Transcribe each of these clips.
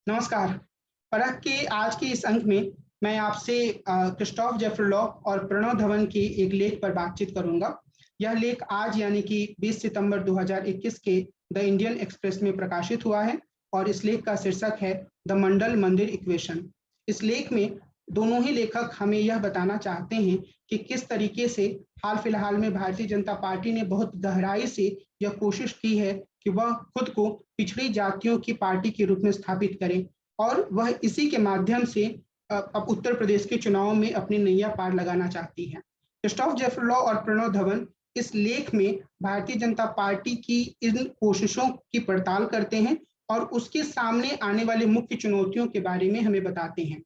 नमस्कार। परख के आज के इस अंक में मैं आपसे क्रिस्टोफ जेफरलॉ और प्रणव धवन के एक लेख पर बातचीत करूंगा। यह लेख आज यानी कि 20 सितंबर 2021 के द इंडियन एक्सप्रेस में प्रकाशित हुआ है और इस लेख का शीर्षक है द मंडल मंदिर इक्वेशन। इस लेख में दोनों ही लेखक हमें यह बताना चाहते हैं कि किस तरीके से हाल फिलहाल में भारतीय जनता पार्टी ने बहुत गहराई से यह कोशिश की है कि वह खुद को पिछड़ी जातियों की पार्टी के रूप में स्थापित करे और वह इसी के माध्यम से अब उत्तर प्रदेश के चुनाव में अपनी नैया पार लगाना चाहती है। क्रिस्टोफ जेफरलॉ और प्रणव धवन इस लेख में भारतीय जनता पार्टी की इन कोशिशों की पड़ताल करते हैं और उसके सामने आने वाली मुख्य चुनौतियों के बारे में हमें बताते हैं।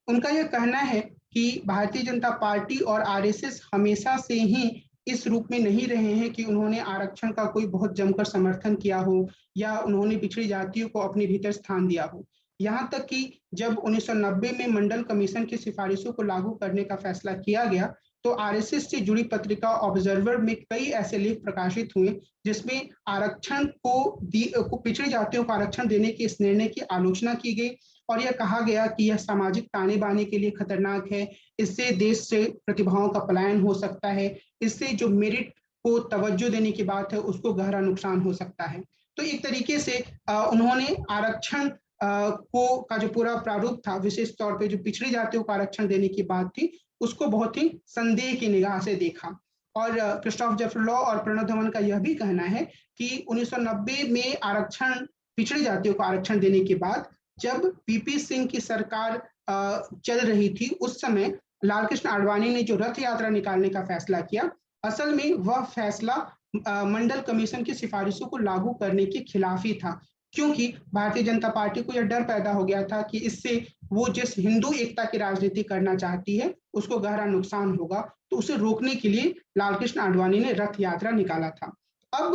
उनका यह कहना है कि भारतीय जनता पार्टी और आरएसएस हमेशा से ही इस रूप में नहीं रहे हैं कि उन्होंने आरक्षण का कोई बहुत जमकर समर्थन किया हो या उन्होंने पिछड़ी जातियों को अपने भीतर स्थान दिया हो। यहाँ तक कि जब 1990 में मंडल कमीशन की सिफारिशों को लागू करने का फैसला किया गया तो आरएसएस से जुड़ी पत्रिका ऑब्जर्वर में कई ऐसे लेख प्रकाशित हुए जिसमें आरक्षण को पिछड़ी जातियों को आरक्षण देने के इस निर्णय की आलोचना की गई और यह कहा गया कि यह सामाजिक ताने बाने के लिए खतरनाक है, इससे देश से प्रतिभाओं का पलायन हो सकता है, इससे जो मेरिट को तवज्जो देने की बात है उसको गहरा नुकसान हो सकता है। तो एक तरीके से उन्होंने आरक्षण को का जो पूरा प्रारूप था, विशेष तौर पे जो पिछड़ी जातियों को आरक्षण देने की बात थी, उसको बहुत ही संदेह की निगाह से देखा। और क्रिस्टोफ जेफरलॉ और प्रणव धवन का यह भी कहना है कि 1990 में आरक्षण पिछड़ी जातियों को आरक्षण देने के बाद जब पीपी सिंह की सरकार चल रही थी उस समय लालकृष्ण आडवाणी ने जो रथ यात्रा निकालने का फैसला किया, असल में वह फैसला मंडल कमीशन की सिफारिशों को लागू करने के खिलाफ ही था, क्योंकि भारतीय जनता पार्टी को यह डर पैदा हो गया था कि इससे वो जिस हिंदू एकता की राजनीति करना चाहती है उसको गहरा नुकसान होगा, तो उसे रोकने के लिए लालकृष्ण आडवाणी ने रथ यात्रा निकाला था। अब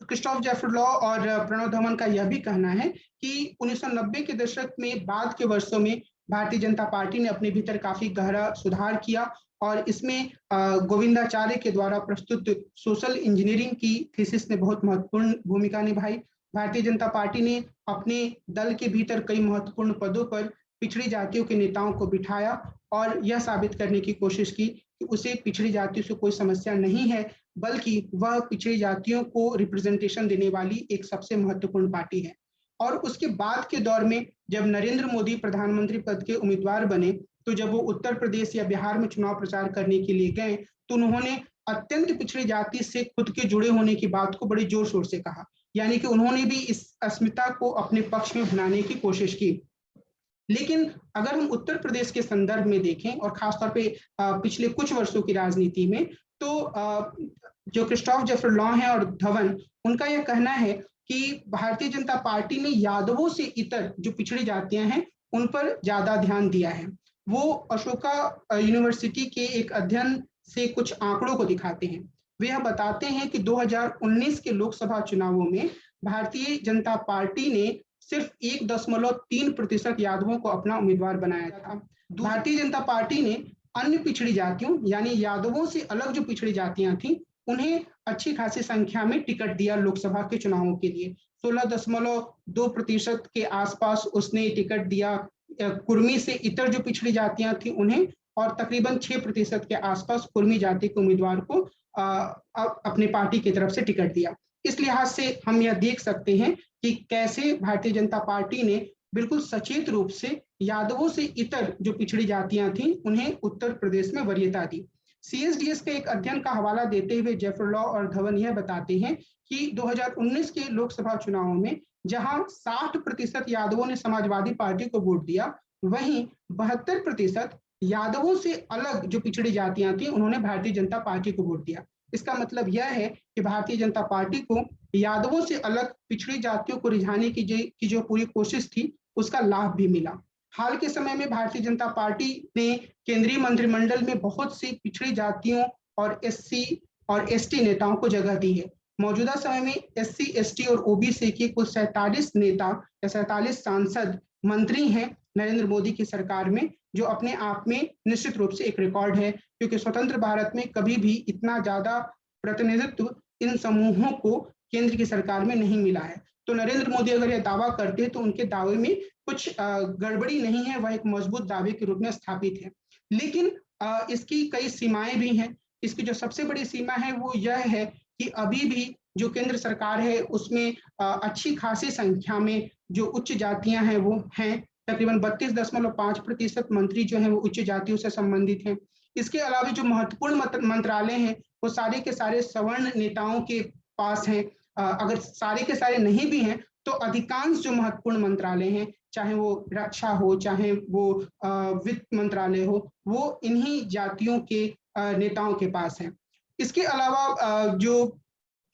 क्रिस्टोफ जेफरलॉ और प्रणव धवन का यह भी कहना है कि 1990 के दशक में बाद के वर्षों में भारतीय जनता पार्टी ने अपने भीतर काफी गहरा सुधार किया और इसमें गोविंदाचार्य के द्वारा प्रस्तुत सोशल इंजीनियरिंग की थीसिस ने बहुत महत्वपूर्ण भूमिका निभाई। भारतीय जनता पार्टी ने अपने दल के भीतर कई महत्वपूर्ण पदों पर पिछड़ी जातियों के नेताओं को बिठाया और यह साबित करने की कोशिश की कि उसे पिछड़ी जातियों से कोई समस्या नहीं है, बल्कि वह पिछड़ी जातियों को रिप्रेजेंटेशन देने वाली एक सबसे महत्वपूर्ण पार्टी है। और उसके बाद के दौर में जब नरेंद्र मोदी प्रधानमंत्री पद के उम्मीदवार बने, तो जब वो उत्तर प्रदेश या बिहार में चुनाव प्रचार करने के लिए गए तो उन्होंने अत्यंत पिछड़ी जाति से खुद के जुड़े होने की बात को बड़े जोर शोर से कहा, यानी कि उन्होंने भी इस अस्मिता को अपने पक्ष में बनाने की कोशिश की। लेकिन अगर हम उत्तर प्रदेश के संदर्भ में देखें और खासतौर पे पिछले कुछ वर्षों की राजनीति में, तो जो क्रिस्टोफ जेफरलॉ हैं और धवन, उनका यह कहना है कि भारतीय जनता पार्टी ने यादवों से इतर जो पिछड़ी जातियां हैं उन पर ज्यादा ध्यान दिया है। वो अशोका यूनिवर्सिटी के एक अध्ययन से कुछ आंकड़ों को दिखाते हैं। वे यह बताते हैं कि 2019 के लोकसभा चुनावों में भारतीय जनता पार्टी ने सिर्फ 1.3% यादवों को अपना उम्मीदवार बनाया था। भारतीय जनता पार्टी ने अन्य पिछड़ी जातियों यानी यादवों से अलग जो पिछड़ी जातियां थी उन्हें अच्छी खासी संख्या में टिकट दिया लोकसभा के चुनावों के लिए। 16.2% के आसपास उसने टिकट दिया कुर्मी से इतर जो पिछड़ी जातियां थी उन्हें, और तकरीबन 6% के आसपास कुर्मी जाति के उम्मीदवार को अपने पार्टी की तरफ से टिकट दिया। इस लिहाज से हम यह देख सकते हैं कि कैसे भारतीय जनता पार्टी ने बिल्कुल सचेत रूप से यादवों से इतर जो पिछड़ी जातियां थीं उन्हें उत्तर प्रदेश में वरीयता दी। सीएसडीएस के एक अध्ययन का हवाला देते हुए जेफरलॉ और धवन यह बताते हैं कि 2019 के लोकसभा चुनावों में जहां 60% यादवों ने समाजवादी पार्टी को वोट दिया, वहीं 72% यादवों से अलग जो पिछड़ी जातियां थी उन्होंने भारतीय जनता पार्टी को वोट दिया। इसका मतलब यह है कि भारतीय जनता पार्टी को यादवों से अलग पिछड़ी जातियों को रिझाने की जो पूरी कोशिश थी उसका लाभ भी मिला। हाल के समय में भारतीय जनता पार्टी ने केंद्रीय मंत्रिमंडल में बहुत सी पिछड़ी जातियों और एससी और एसटी नेताओं को जगह दी है। मौजूदा समय में एससी, एसटी और ओबीसी के कुल 47 नेता या 47 सांसद मंत्री हैं नरेंद्र मोदी की सरकार में, जो अपने आप में निश्चित रूप से एक रिकॉर्ड है, क्योंकि स्वतंत्र भारत में कभी भी इतना ज्यादा प्रतिनिधित्व इन समूहों को केंद्र की सरकार में नहीं मिला है। तो नरेंद्र मोदी अगर यह दावा करते हैं तो उनके दावे में कुछ गड़बड़ी नहीं है, वह एक मजबूत दावे के रूप में स्थापित है। लेकिन इसकी कई सीमाएं भी हैं। इसकी जो सबसे बड़ी सीमा है वो यह है कि अभी भी जो केंद्र सरकार है उसमें अच्छी खासी संख्या में जो उच्च जातियां हैं वो हैं। तकरीबन 32.5% मंत्री जो हैं वो उच्च जातियों से संबंधित हैं। इसके अलावा जो महत्वपूर्ण मंत्रालय हैं वो सारे के सारे सवर्ण नेताओं के पास हैं। अगर सारे के सारे नहीं भी हैं तो अधिकांश जो महत्वपूर्ण मंत्रालय हैं, चाहे वो रक्षा हो, चाहे वो वित्त मंत्रालय हो, वो इन्हीं जातियों के नेताओं के पास है। इसके अलावा जो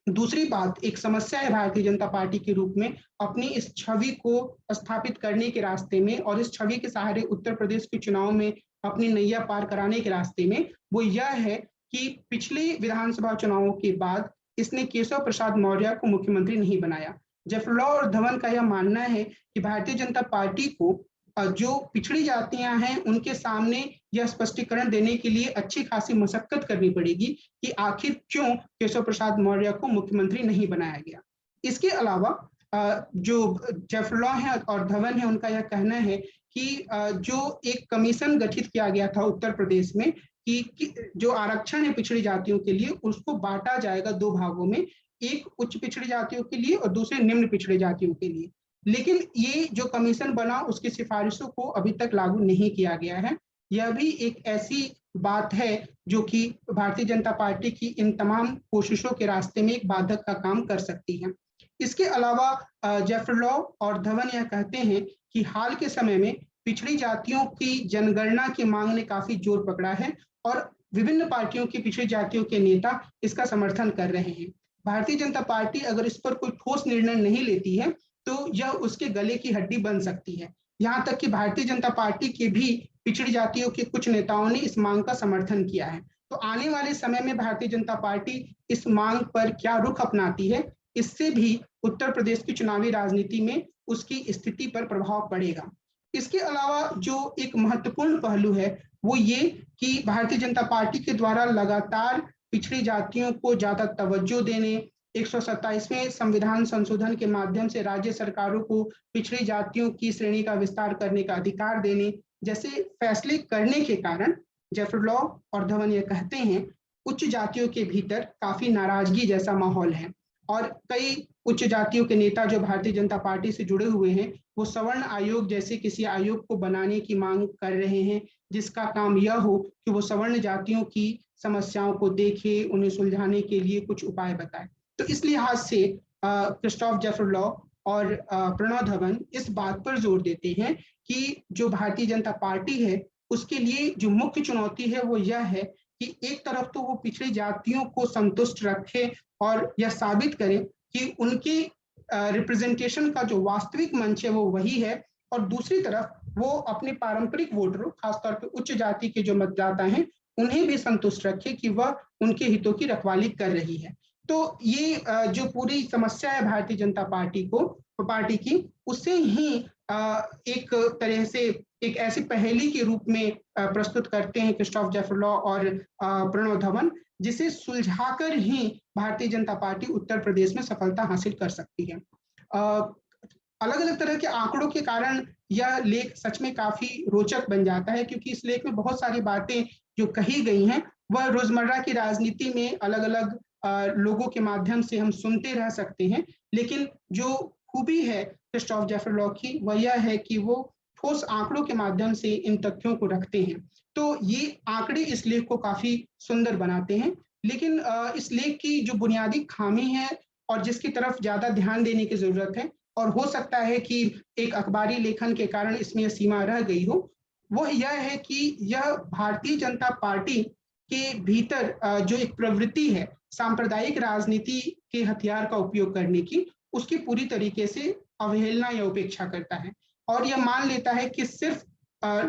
दूसरी बात, एक समस्या है भारतीय जनता पार्टी के रूप में अपनी इस छवि को स्थापित करने के रास्ते में और इस छवि के सहारे उत्तर प्रदेश के चुनाव में अपनी नैया पार कराने के रास्ते में, वो यह है कि पिछले विधानसभा चुनावों के बाद इसने केशव प्रसाद मौर्य को मुख्यमंत्री नहीं बनाया। जयप्रकाश और धवन का यह मानना है कि भारतीय जनता पार्टी को जो पिछड़ी जातियां हैं उनके सामने यह स्पष्टीकरण देने के लिए अच्छी खासी मशक्कत करनी पड़ेगी कि आखिर क्यों केशव प्रसाद मौर्य को मुख्यमंत्री नहीं बनाया गया। इसके अलावा जो जयप्रकाश है और धवन है, उनका यह कहना है कि जो एक कमीशन गठित किया गया था उत्तर प्रदेश में कि जो आरक्षण है पिछड़ी जातियों के लिए उसको बांटा जाएगा दो भागों में, एक उच्च पिछड़ी जातियों के लिए और दूसरे निम्न पिछड़ी जातियों के लिए। लेकिन ये जो कमीशन बना उसकी सिफारिशों को अभी तक लागू नहीं किया गया है। यह भी एक ऐसी बात है जो कि भारतीय जनता पार्टी की इन तमाम कोशिशों के रास्ते में एक बाधक का काम कर सकती है। इसके अलावा जयप्रकाश और धवन यह कहते हैं कि हाल के समय में पिछड़ी जातियों की जनगणना की मांग ने काफी जोर पकड़ा है और विभिन्न पार्टियों की पिछड़ी जातियों के नेता इसका समर्थन कर रहे हैं। भारतीय जनता पार्टी अगर इस पर कोई ठोस निर्णय नहीं लेती है तो यह उसके गले की हड्डी बन सकती है। यहाँ तक कि भारतीय जनता पार्टी के भी पिछड़ी जातियों के कुछ नेताओं ने इस मांग का समर्थन किया है। तो आने वाले समय में भारतीय जनता पार्टी इस मांग पर क्या रुख अपनाती है, इससे भी उत्तर प्रदेश की चुनावी राजनीति में उसकी स्थिति पर प्रभाव पड़ेगा। इसके अलावा जो एक महत्वपूर्ण पहलू है वो ये कि भारतीय जनता पार्टी के द्वारा लगातार पिछड़ी जातियों को ज्यादा तवज्जो देने, 127वें संविधान संशोधन के माध्यम से राज्य सरकारों को पिछड़ी जातियों की श्रेणी का विस्तार करने का अधिकार देने जैसे फैसले करने के कारण जयप्रकाश और धवन ये कहते हैं उच्च जातियों के भीतर काफी नाराजगी जैसा माहौल है और कई उच्च जातियों के नेता जो भारतीय जनता पार्टी से जुड़े हुए हैं वो सवर्ण आयोग जैसे किसी आयोग को बनाने की मांग कर रहे हैं जिसका काम यह हो कि वो सवर्ण जातियों की समस्याओं को देखे, उन्हें सुलझाने के लिए कुछ उपाय बताए। तो इस लिहाज से क्रिस्टोफ जयप्रकाश और प्रणव धवन इस बात पर जोर देते हैं कि जो भारतीय जनता पार्टी है उसके लिए जो मुख्य चुनौती है वो यह है कि एक तरफ तो वो पिछड़ी जातियों को संतुष्ट रखे और यह साबित करें कि उनके रिप्रेजेंटेशन का जो वास्तविक मंच है वो वही है, और दूसरी तरफ वो अपने पारंपरिक वोटरों खासतौर पर उच्च जाति के जो मतदाता हैं उन्हें भी संतुष्ट रखे कि वह उनके हितों की रखवाली कर रही है। तो ये जो पूरी समस्या है भारतीय जनता पार्टी की उसे ही एक तरह से एक ऐसी पहेली के रूप में प्रस्तुत करते हैं क्रिस्टोफ जयप्रकाश और प्रणव धवन, जिसे सुलझाकर ही भारतीय जनता पार्टी उत्तर प्रदेश में सफलता हासिल कर सकती है। अलग अलग तरह के आंकड़ों के कारण यह लेख सच में काफी रोचक बन जाता है क्योंकि इस लेख में बहुत सारी बातें जो कही गई हैं वह रोजमर्रा की राजनीति में अलग अलग लोगों के माध्यम से हम सुनते रह सकते हैं, लेकिन जो खूबी है क्रिस्टोफ जयप्रकाश की वह यह है कि वो ठोस आंकड़ों के माध्यम से इन तथ्यों को रखते हैं। तो ये आंकड़े इस लेख को काफी सुंदर बनाते हैं, लेकिन इस लेख की जो बुनियादी खामी है और जिसकी तरफ ज्यादा ध्यान देने की जरूरत है और हो सकता है कि एक अखबारी लेखन के कारण इसमें यह सीमा रह गई हो, वह यह है कि यह भारतीय जनता पार्टी के भीतर जो एक प्रवृत्ति है सांप्रदायिक राजनीति के हथियार का उपयोग करने की, उसकी पूरी तरीके से अवहेलना या उपेक्षा करता है और यह मान लेता है कि सिर्फ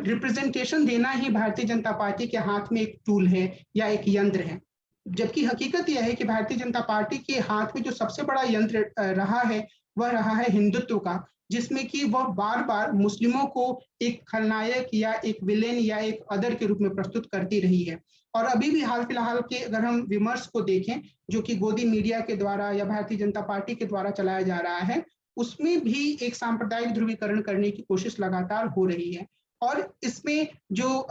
रिप्रेजेंटेशन देना ही भारतीय जनता पार्टी के हाथ में एक टूल है या एक यंत्र है, जबकि हकीकत यह है कि भारतीय जनता पार्टी के हाथ में जो सबसे बड़ा यंत्र रहा है वह रहा है हिंदुत्व का, जिसमें कि वह बार बार मुस्लिमों को एक खलनायक या एक विलेन या एक अदर के रूप में प्रस्तुत करती रही है। और अभी भी हाल फिलहाल के अगर हम विमर्श को देखें जो कि गोदी मीडिया के द्वारा या भारतीय जनता पार्टी के द्वारा चलाया जा रहा है, उसमें भी एक सांप्रदायिक ध्रुवीकरण करने की कोशिश लगातार हो रही है। और इसमें जो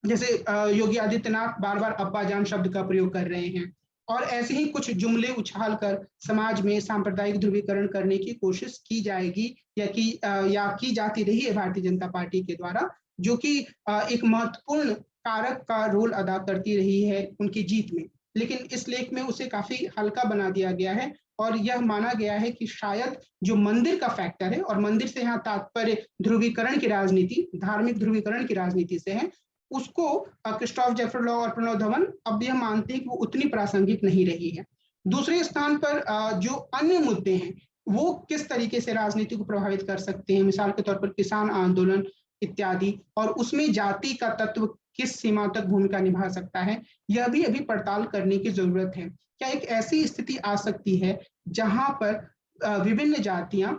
जैसे योगी आदित्यनाथ बार बार अब्बाजान शब्द का प्रयोग कर रहे हैं और ऐसे ही कुछ जुमले उछाल कर समाज में सांप्रदायिक ध्रुवीकरण करने की कोशिश की जाएगी या की जाती रही है भारतीय जनता पार्टी के द्वारा, जो कि एक महत्वपूर्ण कारक का रोल अदा करती रही है उनकी जीत में। लेकिन इस लेख में उसे काफी हल्का बना दिया गया है और यह माना गया है कि शायद जो मंदिर का फैक्टर है, और मंदिर से यहाँ तात्पर्य ध्रुवीकरण की राजनीति, धार्मिक ध्रुवीकरण की राजनीति से है, उसको क्रिस्टोफ जेफर लॉ और प्रणव धवन अब यह मानते हैं कि वो उतनी प्रासंगिक नहीं रही है। दूसरे स्थान पर जो अन्य मुद्दे हैं वो किस तरीके से राजनीति को प्रभावित कर सकते हैं, मिसाल के तौर पर किसान आंदोलन इत्यादि, और उसमें जाति का तत्व किस सीमा तक भूमिका निभा सकता है, यह भी अभी पड़ताल करने की जरूरत है। क्या एक ऐसी स्थिति आ सकती है जहां पर विभिन्न जातियां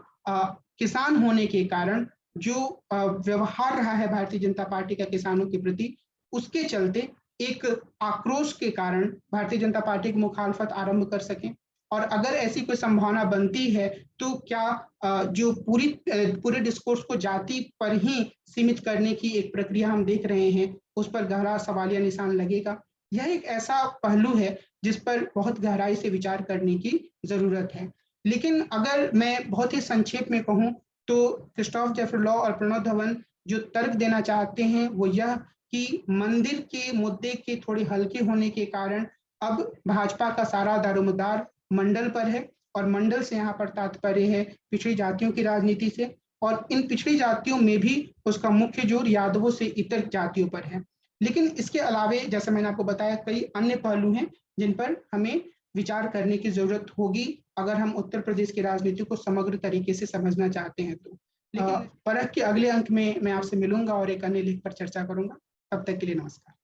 किसान होने के कारण जो व्यवहार रहा है भारतीय जनता पार्टी का किसानों के प्रति, उसके चलते एक आक्रोश के कारण भारतीय जनता पार्टी की मुखालफत आरंभ कर सकें? और अगर ऐसी कोई संभावना बनती है तो क्या जो पूरे डिस्कोर्स को जाति पर ही सीमित करने की एक प्रक्रिया हम देख रहे हैं, उस पर गहरा सवालिया निशान लगेगा? यह एक ऐसा पहलू है जिस पर बहुत गहराई से विचार करने की जरूरत है। लेकिन अगर मैं बहुत ही संक्षेप में कहूं तो क्रिस्टोफ जेफर लॉ और प्रणव धवन जो तर्क देना चाहते हैं वो यह कि मंदिर के मुद्दे के थोड़े हल्के होने के कारण अब भाजपा का सारा दारोमदार मंडल पर है, और मंडल से यहाँ पर तात्पर्य है पिछड़ी जातियों की राजनीति से, और इन पिछड़ी जातियों में भी उसका मुख्य जोर यादवों से इतर जातियों पर है। लेकिन इसके अलावे जैसे मैंने आपको बताया कई अन्य पहलू हैं जिन पर हमें विचार करने की जरूरत होगी अगर हम उत्तर प्रदेश की राजनीति को समग्र तरीके से समझना चाहते हैं तो। लेकिन परख के अगले अंक में मैं आपसे मिलूंगा और एक अन्य लेख पर चर्चा करूंगा। तब तक के लिए नमस्कार।